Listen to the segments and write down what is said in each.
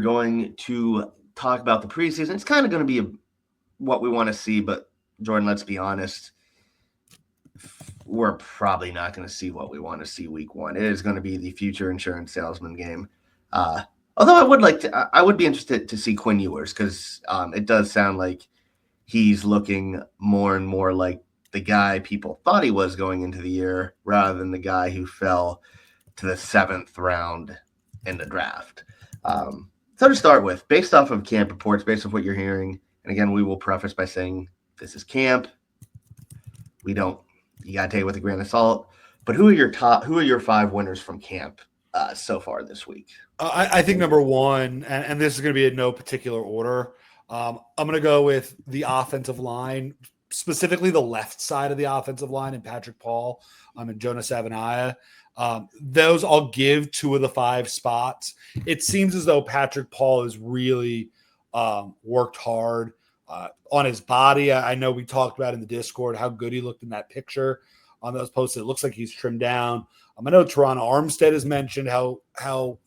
going to talk about the preseason. It's kind of going to be what we want to see, but Jordan, let's be honest. We're probably not going to see what we want to see week one. It is going to be the future insurance salesman game. Although I would be interested to see Quinn Ewers because it does sound like he's looking more and more like the guy people thought he was going into the year rather than the guy who fell to the 7th round in the draft. So to start with, based off of camp reports, based off what you're hearing, and again, we will preface by saying this is camp. You got to take it with a grain of salt. But who are your 5 winners from camp so far this week? I think number one, and this is going to be in no particular order, I'm going to go with the offensive line, specifically the left side of the offensive line, and Patrick Paul and Jonah Savaiinaea. Those I'll give 2 of the 5 spots. It seems as though Patrick Paul has really worked hard on his body. I know we talked about in the Discord how good he looked in that picture on those posts. It looks like he's trimmed down. I know Teron Armstead has mentioned how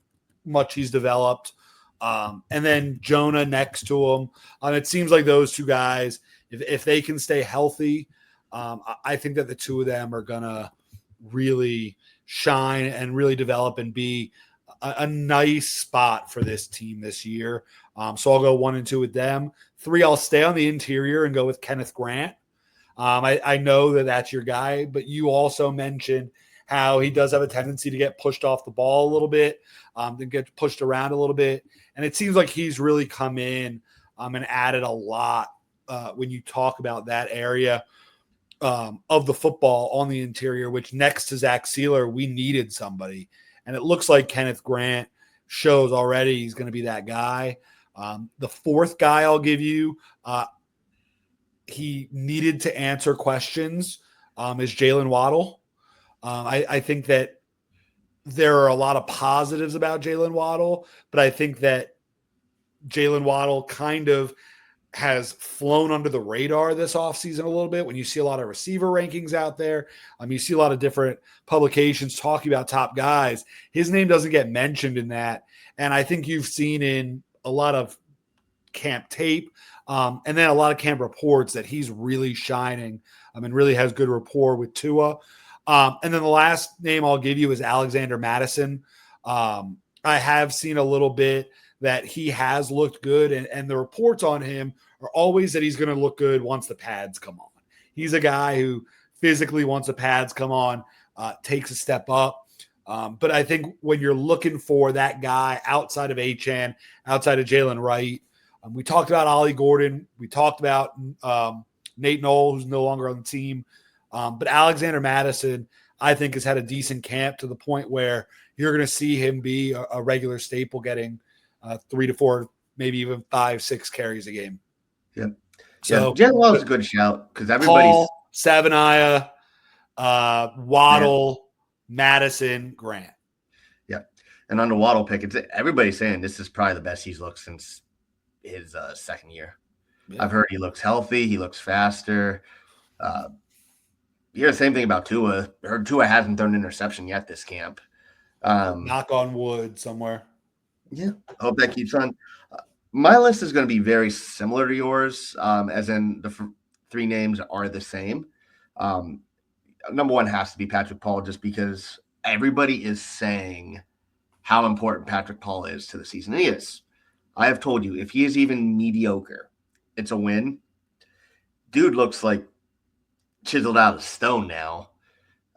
much he's developed. And then Jonah next to him. It seems like those 2 guys, if they can stay healthy, I think that the 2 of them are going to really shine and really develop and be a nice spot for this team this year. So I'll go 1 and 2 with them. 3, I'll stay on the interior and go with Kenneth Grant. I know that that's your guy, but you also mentioned how he does have a tendency to get pushed off the ball a little bit, to get pushed around a little bit. And it seems like he's really come in and added a lot when you talk about that area of the football on the interior, which next to Zach Sealer, we needed somebody. And it looks like Kenneth Grant shows already he's going to be that guy. The 4th guy I'll give you, he needed to answer questions, is Jalen Waddle. I think that there are a lot of positives about Jalen Waddle, but I think that Jalen Waddle kind of has flown under the radar this offseason a little bit. When you see a lot of receiver rankings out there, you see a lot of different publications talking about top guys. His name doesn't get mentioned in that. And I think you've seen in a lot of camp tape and then a lot of camp reports that he's really shining and really has good rapport with Tua. And then the last name I'll give you is Alexander Madison. I have seen a little bit that he has looked good, and the reports on him are always that he's going to look good once the pads come on. He's a guy who physically, once the pads come on, takes a step up. But I think when you're looking for that guy outside of Achane, outside of Jalen Wright, we talked about Ollie Gordon. We talked about Nate Knoll, who's no longer on the team. But Alexander Madison, I think, has had a decent camp to the point where you're going to see him be a regular staple getting 3 to 4, maybe even 5, 6 carries a game. Yeah. So Jalen Waddle's a good shout because everybody's Paul, Savaiinaea, Waddle, Madison, Grant. Yeah. And on the Waddle pick, everybody's saying this is probably the best he's looked since his second year. Yeah. I've heard he looks healthy. He looks faster. You hear the same thing about Tua. I heard Tua hasn't thrown an interception yet this camp. Knock on wood somewhere. Yeah, I hope that keeps on. My list is going to be very similar to yours, as in the 3 names are the same. Number 1 has to be Patrick Paul, just because everybody is saying how important Patrick Paul is to the season. And he is. I have told you, if he is even mediocre, it's a win. Dude looks like chiseled out of stone now.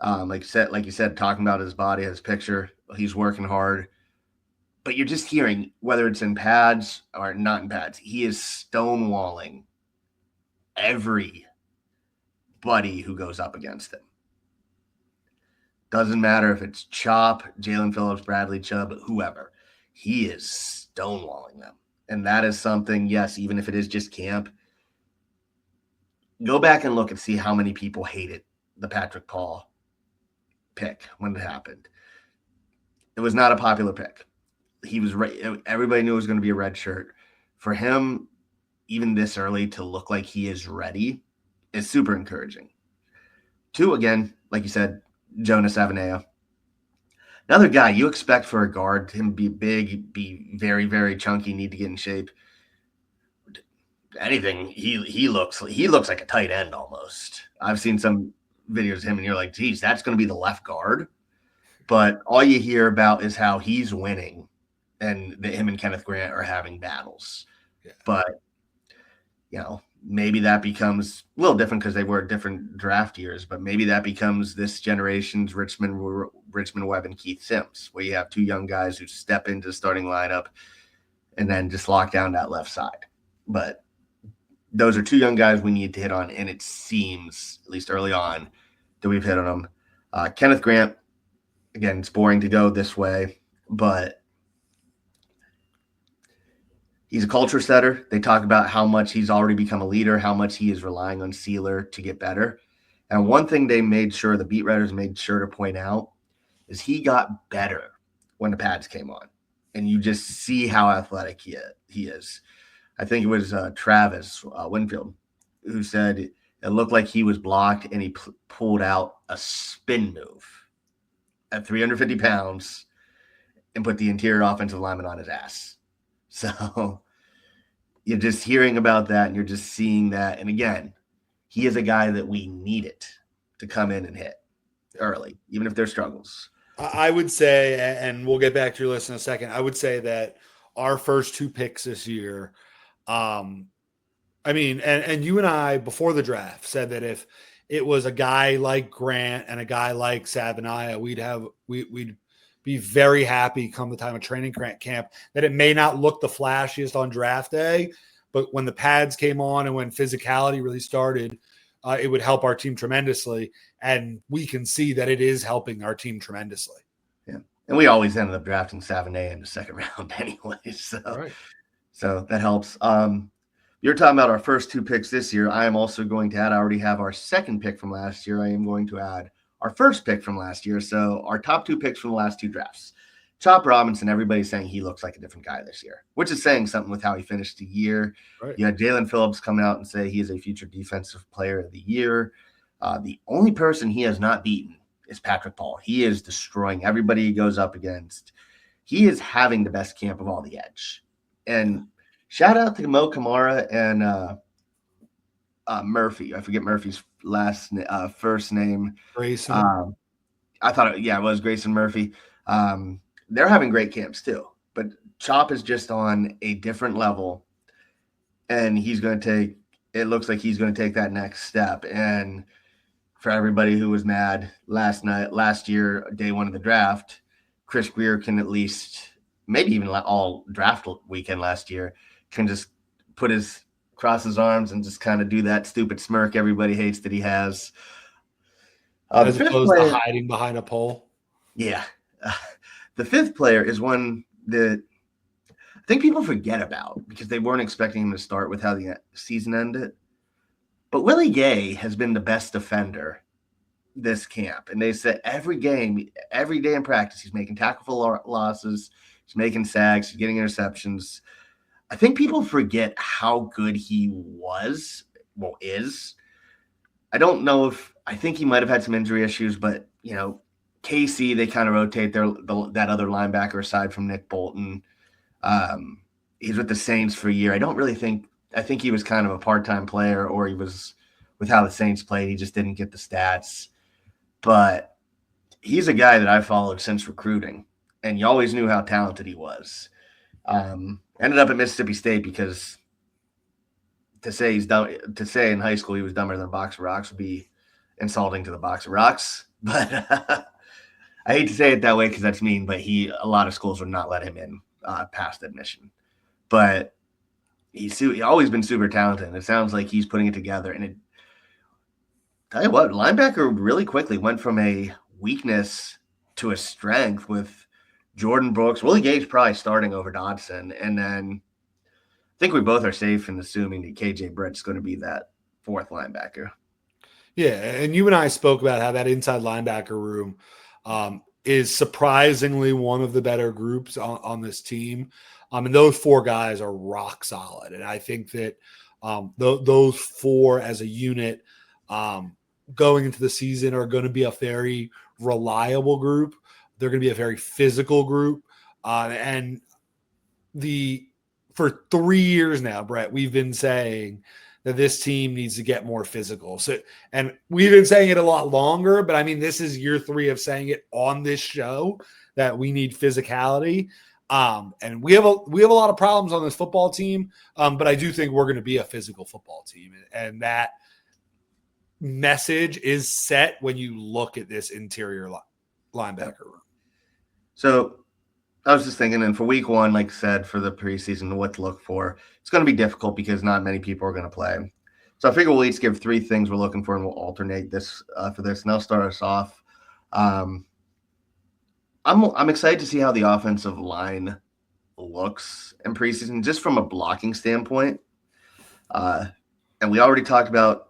Like you said, talking about his body, his picture, he's working hard. But you're just hearing, whether it's in pads or not in pads, he is stonewalling everybody who goes up against him. Doesn't matter if it's Chop, Jalen Phillips, Bradley Chubb, whoever. He is stonewalling them. And that is something, yes, even if it is just camp, go back and look and see how many people hated the Patrick Paul pick when it happened. It was not a popular pick. He was everybody knew it was going to be a red shirt. For him, even this early, to look like he is ready is super encouraging. 2, again, like you said, Jonah Savaiinaea. Another guy you expect for a guard, him be big, be very, very chunky, need to get in shape. Anything, he looks like a tight end almost. I've seen some videos of him, and you're like, geez, that's going to be the left guard. But all you hear about is how he's winning, and that him and Kenneth Grant are having battles. Yeah. But maybe that becomes a little different because they were different draft years. But maybe that becomes this generation's Richmond Webb and Keith Sims, where you have two young guys who step into the starting lineup and then just lock down that left side. But those are two young guys we need to hit on, and it seems, at least early on, that we've hit on them. Kenneth Grant, again, it's boring to go this way, but he's a culture setter. They talk about how much he's already become a leader, how much he is relying on Sealer to get better. And one thing the beat writers made sure to point out, is he got better when the pads came on. And you just see how athletic he is. I think it was Travis Winfield who said it looked like he was blocked and he pulled out a spin move at 350 pounds and put the interior offensive lineman on his ass. So you're just hearing about that and you're just seeing that. And again, he is a guy that we needed to come in and hit early, even if there's struggles. I would say, and we'll get back to your list in a second, I would say that our first two picks this year, and you and I before the draft said that if it was a guy like Grant and a guy like Savanaya, we'd be very happy come the time of training camp that it may not look the flashiest on draft day, but when the pads came on and when physicality really started, it would help our team tremendously. And we can see that it is helping our team tremendously. Yeah. And we always ended up drafting Savanaya in the second round anyway. So that helps. You're talking about our first two picks this year. I am also going to add, I already have our second pick from last year. I am going to add our first pick from last year. So our top two picks from the last two drafts. Chop Robinson, everybody's saying he looks like a different guy this year, which is saying something with how he finished the year. Right. You had Jalen Phillips coming out and say he is a future defensive player of the year. The only person he has not beaten is Patrick Paul. He is destroying everybody he goes up against. He is having the best camp of all the edge. And shout out to Mo Kamara and Murphy. I forget Murphy's first name. Grayson. I thought it was Grayson Murphy. They're having great camps too, but Chop is just on a different level, and it looks like he's going to take that next step. And for everybody who was mad last year, day one of the draft, Chris Greer can at least, maybe even all draft weekend last year, can just cross his arms and just kind of do that stupid smirk everybody hates that he has. As opposed to hiding behind a pole. Yeah. The fifth player is one that I think people forget about because they weren't expecting him to start with how the season ended. But Willie Gay has been the best defender this camp. And they said every day in practice, he's making tackle for losses, he's making sacks, he's getting interceptions. I think people forget how good he is. I don't know I think he might have had some injury issues, but, KC, they kind of rotate that other linebacker aside from Nick Bolton. He's with the Saints for a year. I think he was kind of a part-time player, or he was with how the Saints played. He just didn't get the stats. But he's a guy that I followed since recruiting, and you always knew how talented he was. Ended up at Mississippi State because to say in high school he was dumber than a box of rocks would be insulting to the box of rocks. But I hate to say it that way because that's mean, but a lot of schools would not let him in past admission. But he's always been super talented, and it sounds like he's putting it together. And tell you what, linebacker really quickly went from a weakness to a strength with Jordan Brooks. Willie Gay's probably starting over Dodson. And then I think we both are safe in assuming that KJ Britt's going to be that fourth linebacker. Yeah, and you and I spoke about how that inside linebacker room is surprisingly one of the better groups on this team. And those four guys are rock solid. And I think that those four as a unit going into the season are going to be a very reliable group. They're going to be a very physical group. And for 3 years now, Brett, we've been saying that this team needs to get more physical. So, and we've been saying it a lot longer, but I mean, this is year 3 of saying it on this show that we need physicality. And we have a lot of problems on this football team. But I do think we're going to be a physical football team, and that message is set when you look at this interior linebacker room. So I was just thinking, and for week 1, like I said, for the preseason, what to look for, it's going to be difficult because not many people are going to play. So I figure we'll each give 3 things we're looking for, and we'll alternate this for this. And I'll start us off. I'm excited to see how the offensive line looks in preseason, just from a blocking standpoint. And we already talked about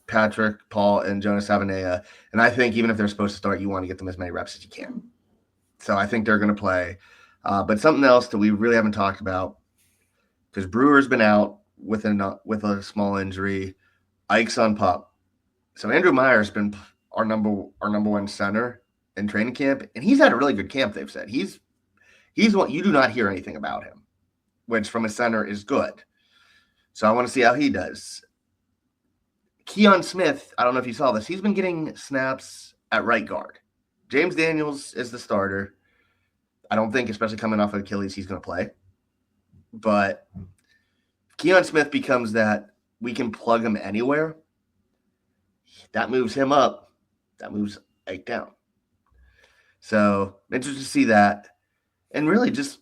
Patrick, Paul, and Jonas Avenea. And I think even if they're supposed to start, you want to get them as many reps as you can. So I think they're going to play. But something else that we really haven't talked about, because Brewer's been out with a small injury. Ike's on PUP. So Andrew Meyer's been our number 1 center in training camp, and he's had a really good camp, they've said. He's what you do not hear anything about him, which from a center is good. So I want to see how he does. Keon Smith, I don't know if you saw this, he's been getting snaps at right guard. James Daniels is the starter. I don't think, especially coming off of Achilles, he's going to play. But Keon Smith becomes that we can plug him anywhere. That moves him up. That moves Ike down. So I'm interested to see that. And really just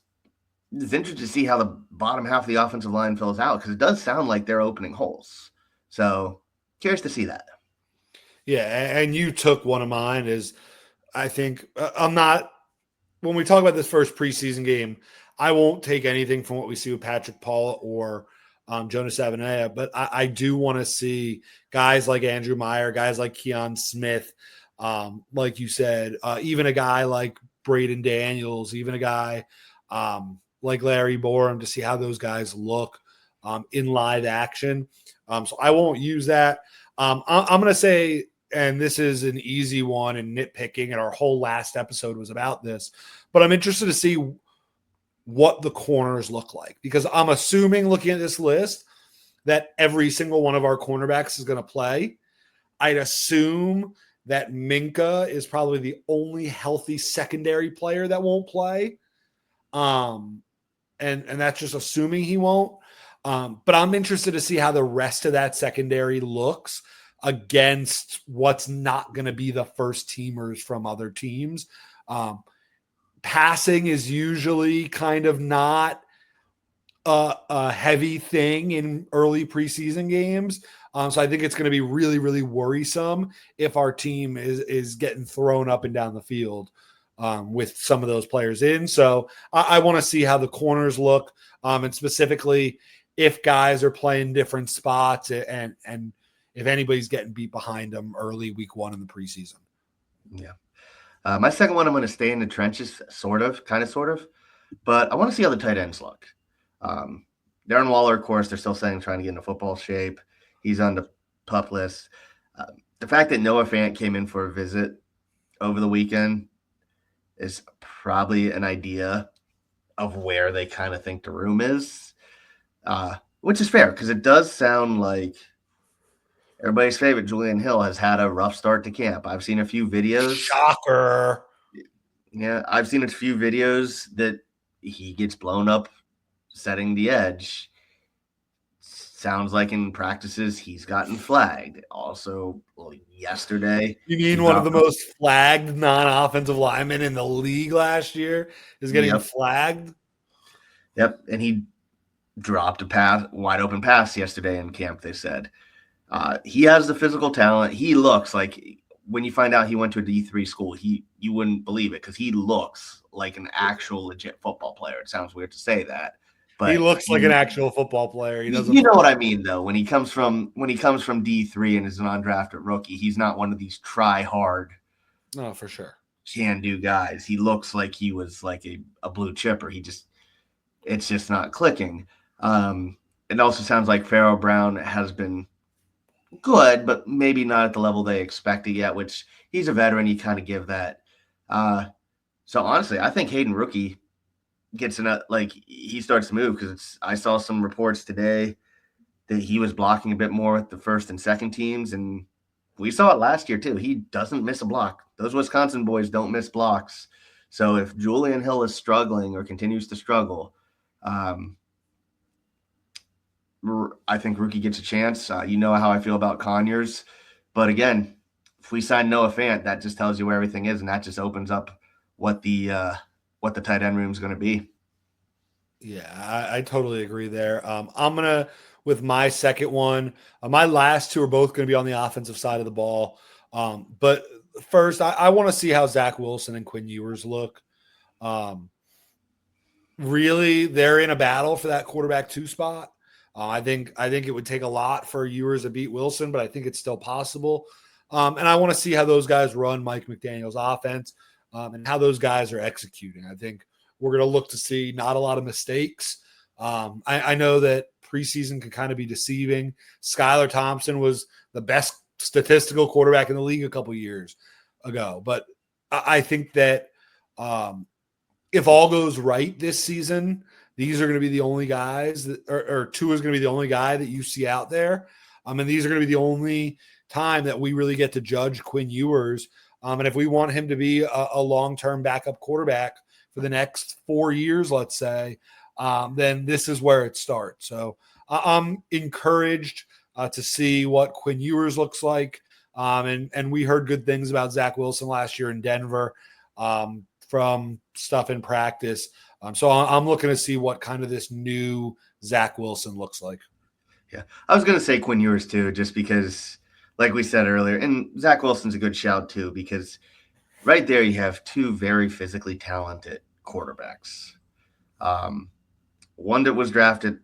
it's interesting to see how the bottom half of the offensive line fills out, because it does sound like they're opening holes. So curious to see that. Yeah, and you took one of mine is I think when we talk about this first preseason game, I won't take anything from what we see with Patrick Paul or Jonas Avenea, but I do want to see guys like Andrew Meyer, guys like Keon Smith, like you said, even a guy like Braden Daniels, even a guy like Larry Borum, to see how those guys look in live action. So I won't use that. I'm going to say, and this is an easy one and nitpicking, and our whole last episode was about this, but I'm interested to see what the corners look like, because I'm assuming, looking at this list, that every single one of our cornerbacks is going to play. I'd assume that Minka is probably the only healthy secondary player that won't play. And that's just assuming he won't. But I'm interested to see how the rest of that secondary looks against what's not going to be the first teamers from other teams. Passing is usually kind of not a heavy thing in early preseason games. So I think it's going to be really, really worrisome if our team is getting thrown up and down the field with some of those players in. So I want to see how the corners look, and specifically if guys are playing different spots and if anybody's getting beat behind them early week 1 in the preseason. Yeah. My second one, I'm going to stay in the trenches, sort of, but I want to see how the tight ends look. Darren Waller, of course, they're still saying trying to get into football shape. He's on the PUP list. The fact that Noah Fant came in for a visit over the weekend is probably an idea of where they kind of think the room is, which is fair, because it does sound like everybody's favorite, Julian Hill, has had a rough start to camp. I've seen a few videos. Shocker. Yeah, I've seen a few videos that he gets blown up setting the edge. Sounds like in practices he's gotten flagged. Also, yesterday. You mean one of the most flagged non-offensive linemen in the league last year is getting flagged? Yep, and he dropped a wide open pass yesterday in camp, they said. He has the physical talent. He looks like, when you find out he went to a D3 school, you wouldn't believe it, because he looks like an actual legit football player. It sounds weird to say that, but he looks like an actual football player. He doesn't. You know what I mean, though. When he comes from D3 and is an undrafted rookie, he's not one of these try hard. No, for sure. Can do guys. He looks like he was like a blue chipper. It's just not clicking. It also sounds like Pharaoh Brown has been good, but maybe not at the level they expected yet, which he's a veteran. You kind of give that. So honestly, I think Hayden Rookie gets he starts to move because I saw some reports today that he was blocking a bit more with the first and second teams, and we saw it last year too. He doesn't miss a block. Those Wisconsin boys don't miss blocks. So if Julian Hill is struggling or continues to struggle, I think Rookie gets a chance. You know how I feel about Conyers, but again, if we sign Noah Fant, that just tells you where everything is, and that just opens up what the tight end room is going to be. Yeah, I totally agree there. I'm gonna with my second one. My last two are both going to be on the offensive side of the ball. But first, I want to see how Zach Wilson and Quinn Ewers look. Really, they're in a battle for that quarterback 2 spot. I think it would take a lot for Ewers to beat Wilson, but I think it's still possible. And I want to see how those guys run Mike McDaniel's offense and how those guys are executing. I think we're going to look to see not a lot of mistakes. I know that preseason can kind of be deceiving. Skylar Thompson was the best statistical quarterback in the league a couple years ago, but I think that if all goes right this season, these are going to be the only guys that, or Tua is going to be the only guy that you see out there. And these are going to be the only time that we really get to judge Quinn Ewers. And if we want him to be a long-term backup quarterback for the next 4 years, let's say, then this is where it starts. So I'm encouraged to see what Quinn Ewers looks like. And we heard good things about Zach Wilson last year in Denver from stuff in practice. So I'm looking to see what kind of this new Zach Wilson looks like. Yeah, I was going to say Quinn Ewers too, just because, like we said earlier, and Zach Wilson's a good shout too, because right there you have two very physically talented quarterbacks. One that was drafted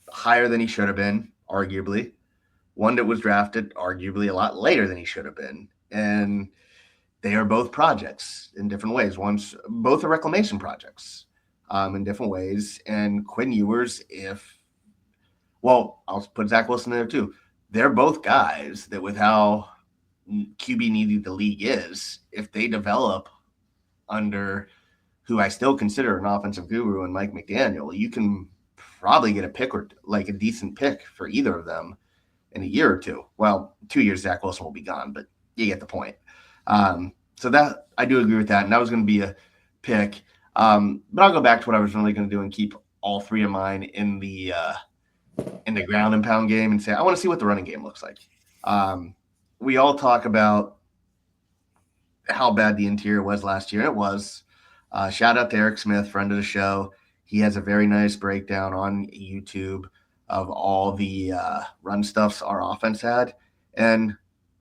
higher than he should have been, arguably. One that was drafted arguably a lot later than he should have been. And they are both projects in different ways. Both are reclamation projects in different ways. And Quinn Ewers, I'll put Zach Wilson there too. They're both guys that with how QB needy the league is, if they develop under who I still consider an offensive guru and Mike McDaniel, you can probably get a pick or like a decent pick for either of them in a year or two. Well, 2 years, Zach Wilson will be gone, but you get the point. So that I do agree with that. And that was going to be a pick. But I'll go back to what I was really going to do and keep all three of mine in the ground and pound game and say, I want to see what the running game looks like. We all talk about how bad the interior was last year. It was. Shout out to Eric Smith, friend of the show. He has a very nice breakdown on YouTube of all the run stuffs our offense had. And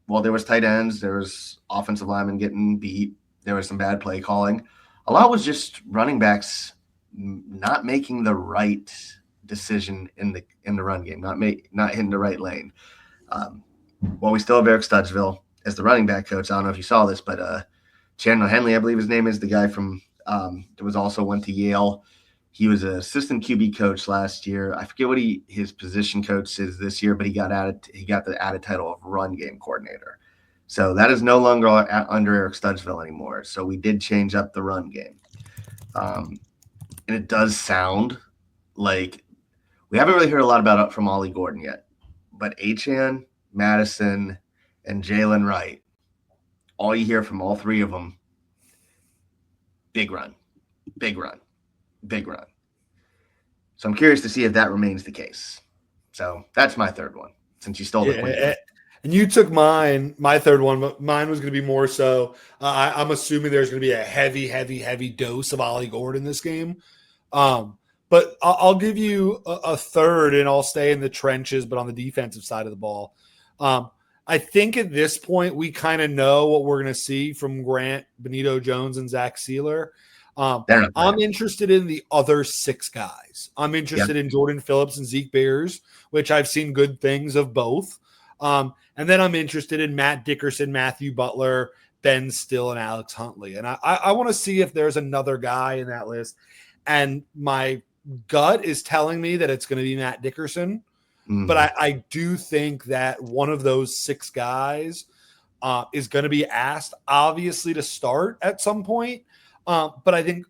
while there was tight ends, there was offensive linemen getting beat, there was some bad play calling. A lot was just running backs not making the right decision in the run game, not hitting the right lane. Well, we still have Eric Studgeville as the running back coach. I don't know if you saw this, but Chandler Henley, I believe his name is, the guy from that was also went to Yale. He was an assistant QB coach last year. I forget what his position coach is this year, but he got the added title of run game coordinator. So that is no longer under Eric Studgeville anymore. So we did change up the run game. And it does sound like we haven't really heard a lot about it from Ollie Gordon yet. But Achane, Madison, and Jalen Wright, all you hear from all three of them, big run, big run, big run. So I'm curious to see if that remains the case. So that's my third one, since you stole the point. And you took my third one, but mine was going to be more so. I'm assuming there's going to be a heavy dose of Ollie Gordon this game. But I'll give you a third, and I'll stay in the trenches, but on the defensive side of the ball. I think at this point, we kind of know what we're going to see from Grant, Benito Jones, and Zach Sealer. I'm interested in the other 6 guys. I'm interested in Jordan Phillips and Zeke Beers, which I've seen good things of both. And then I'm interested in Matt Dickerson, Matthew Butler, Ben Still, and Alex Huntley. And I want to see if there's another guy in that list. And my gut is telling me that it's going to be Matt Dickerson. Mm-hmm. But I do think that one of those 6 guys is going to be asked, obviously, to start at some point. But I think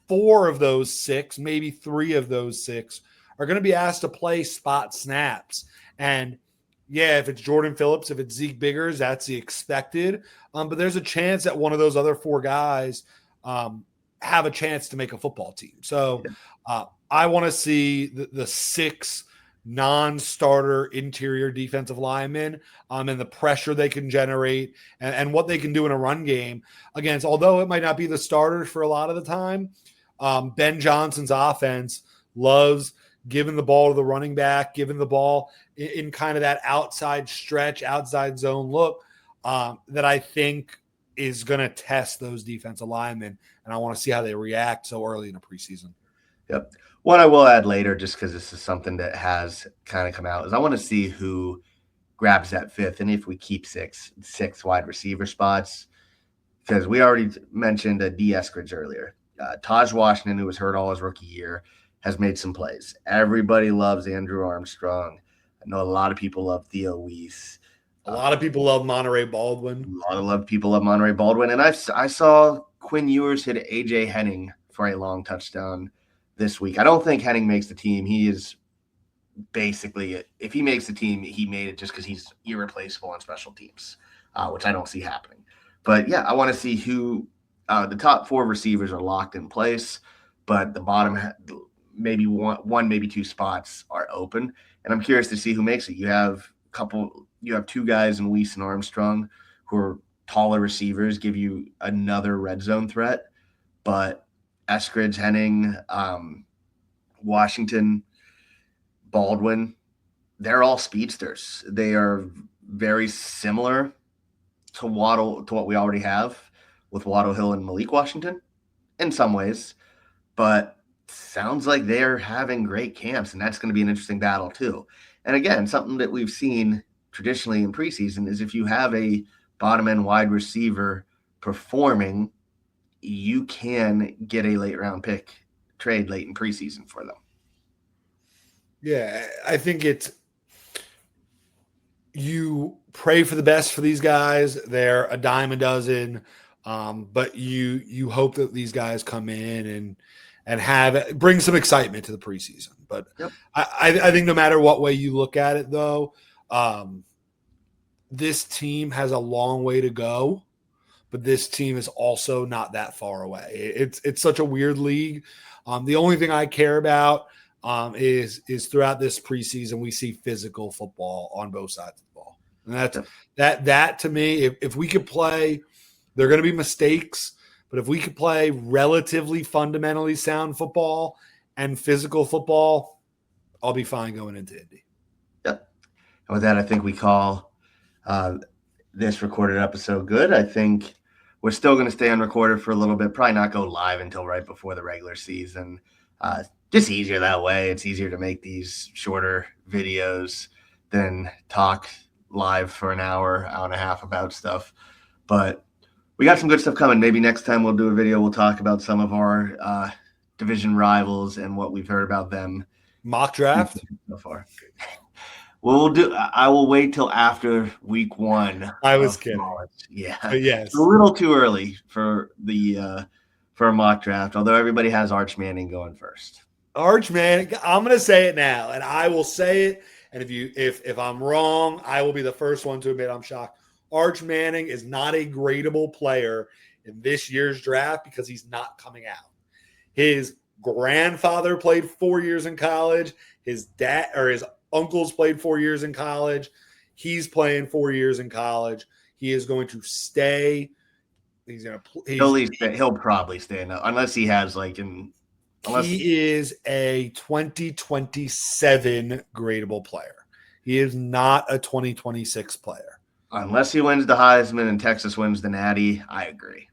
4 of those 6, maybe 3 of those 6 are going to be asked to play spot snaps. And yeah, if it's Jordan Phillips, if it's Zeke Biggers, that's the expected. But there's a chance that one of those other 4 guys have a chance to make a football team. So I want to see the 6 non-starter interior defensive linemen and the pressure they can generate and what they can do in a run game against, although it might not be the starters for a lot of the time. Ben Johnson's offense loves giving the ball to the running back, giving the ball in kind of that outside stretch, outside zone look that I think is going to test those defensive linemen. And I want to see how they react so early in the preseason. Yep. What I will add later, just because this is something that has kind of come out, is I want to see who grabs that 5th and if we keep six wide receiver spots. Because we already mentioned D. Eskridge earlier. Taj Washington, who was hurt all his rookie year, has made some plays. Everybody loves Andrew Armstrong. I know a lot of people love Theo Weiss. A lot of people love Monterey Baldwin. A lot of people love Monterey Baldwin. And I saw Quinn Ewers hit A.J. Henning for a long touchdown this week. I don't think Henning makes the team. He is basically, if he makes the team, he made it just because he's irreplaceable on special teams, which I don't see happening. But, yeah, I want to see who the top 4 receivers are locked in place, but the bottom maybe one, maybe 2 spots are open. And I'm curious to see who makes it. You have 2 guys in Weiss and Armstrong who are taller receivers, give you another red zone threat. But Eskridge, Henning, Washington, Baldwin, they're all speedsters. They are very similar to what we already have with Waddle Hill and Malik Washington in some ways. But sounds like they're having great camps, and that's going to be an interesting battle too. And again, something that we've seen traditionally in preseason is if you have a bottom-end wide receiver performing, you can get a late-round pick trade late in preseason for them. Yeah, I think you pray for the best for these guys. They're a dime a dozen, but you hope that these guys come in and bring some excitement to the preseason. But yep. I think no matter what way you look at it, though, this team has a long way to go, but this team is also not that far away. It's such a weird league. The only thing I care about is throughout this preseason we see physical football on both sides of the ball, and that to me, if we could play, there are going to be mistakes, but if we could play relatively fundamentally sound football and physical football, I'll be fine going into Indy. Yep. And with that, I think we call this recorded episode good. I think we're still going to stay unrecorded for a little bit, probably not go live until right before the regular season. Just easier that way. It's easier to make these shorter videos than talk live for an hour and a half about stuff. But we got some good stuff coming. Maybe next time we'll do a video. We'll talk about some of our division rivals and what we've heard about them. Mock draft so far. I will wait till after week 1. I was kidding. College. Yeah. But yes. It's a little too early for a mock draft, although everybody has Arch Manning going first. Arch Manning, I'm going to say it now, and I will say it. And if I'm wrong, I will be the first one to admit I'm shocked. Arch Manning is not a gradable player in this year's draft because he's not coming out. His grandfather played 4 years in college. His dad or his uncles played 4 years in college. He's playing 4 years in college. He is going to stay. He's going to. He'll probably stay unless he has he is a 2027 gradable player. He is not a 2026 player. Unless he wins the Heisman and Texas wins the Natty, I agree.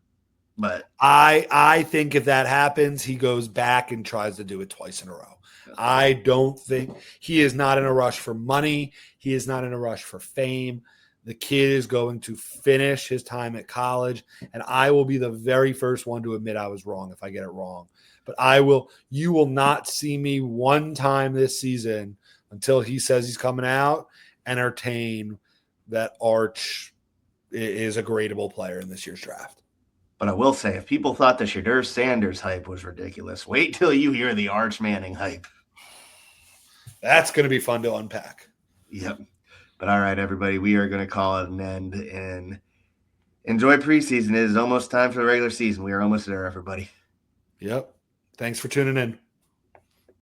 But I think if that happens, he goes back and tries to do it twice in a row. I don't think he is not in a rush for money. He is not in a rush for fame. The kid is going to finish his time at college, and I will be the very first one to admit I was wrong if I get it wrong. But you will not see me one time this season until he says he's coming out entertain that Arch is a gradable player in this year's draft. But I will say, if people thought the Shedeur Sanders hype was ridiculous, wait till you hear the Arch Manning hype. That's going to be fun to unpack. Yep. But all right, everybody, we are going to call it an end and enjoy preseason. It is almost time for the regular season. We are almost there, everybody. Yep. Thanks for tuning in.